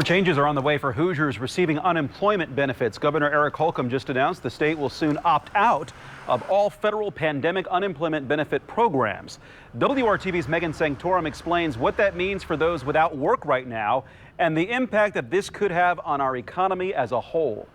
changes are on the way for Hoosiers receiving unemployment benefits. Governor Holcomb just announced the state will soon opt out of all federal pandemic unemployment benefit programs. WRTV's Sanctorum explains what that means for those without work right now and the impact that this could have on our economy as a whole.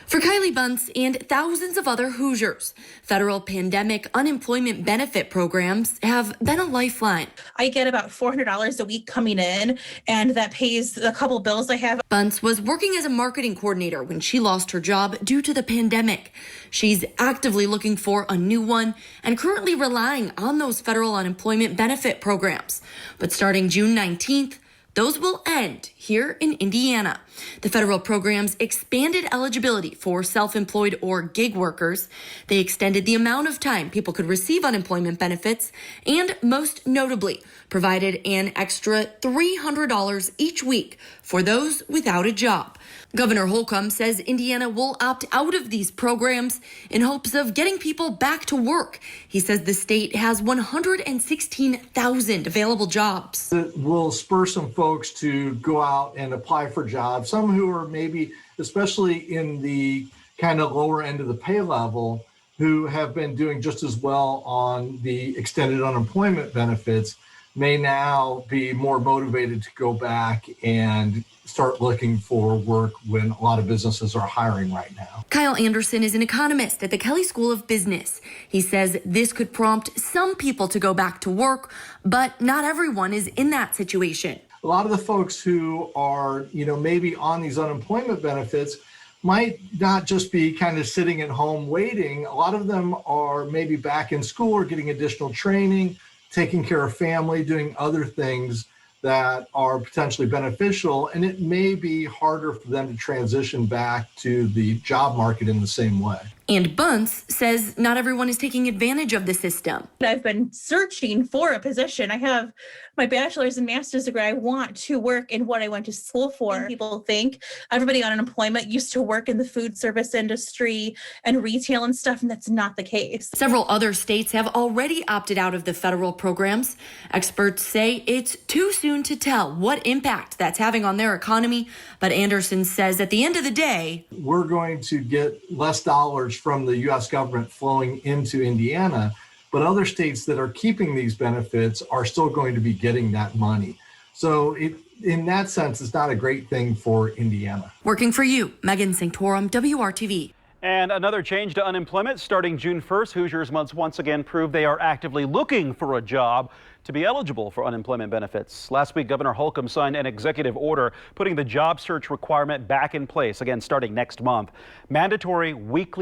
For Kylie Bunce and thousands of other Hoosiers, federal pandemic unemployment benefit programs have been a lifeline. I get about $400 a week coming in, and that pays a couple bills I have. Bunce was working as a marketing coordinator when she lost her job due to the pandemic. She's actively looking for a new one and currently relying on those federal unemployment benefit programs. But starting June 19th, those will end here in Indiana. The federal programs expanded eligibility for self-employed or gig workers. They extended the amount of time people could receive unemployment benefits and, most notably, provided an extra $300 each week for those without a job. Governor Holcomb says Indiana will opt out of these programs in hopes of getting people back to work. He says the state has 116,000 available jobs. It will spur some folks to go out and apply for jobs, some who are maybe, especially in the kind of lower end of the pay level, who have been doing just as well on the extended unemployment benefits, may now be more motivated to go back and start looking for work when a lot of businesses are hiring right now. Kyle Anderson is an economist at the Kelley School of Business. He says this could prompt some people to go back to work, but not everyone is in that situation. A lot of the folks who are, maybe on these unemployment benefits might not just be kind of sitting at home waiting. A lot of them are maybe back in school or getting additional training, taking care of family, doing other things that are potentially beneficial, and it may be harder for them to transition back to the job market in the same way. And Bunce says not everyone is taking advantage of the system. I've been searching for a position. I have my bachelor's and master's degree. I want to work in what I went to school for. And people think everybody on unemployment used to work in the food service industry and retail and stuff, and that's not the case. Several other states have already opted out of the federal programs. Experts say it's too soon to tell what impact that's having on their economy, but Anderson says at the end of the day, we're going to get less dollars from the U.S. government flowing into Indiana, but other states that are keeping these benefits are still going to be getting that money. So in that sense, it's not a great thing for Indiana. Working for you, Sanctorum, WRTV. And another change to unemployment starting June 1st. Hoosiers must once again prove they are actively looking for a job to be eligible for unemployment benefits. Last week, Governor Holcomb signed an executive order putting the job search requirement back in place, again starting next month. Mandatory weekly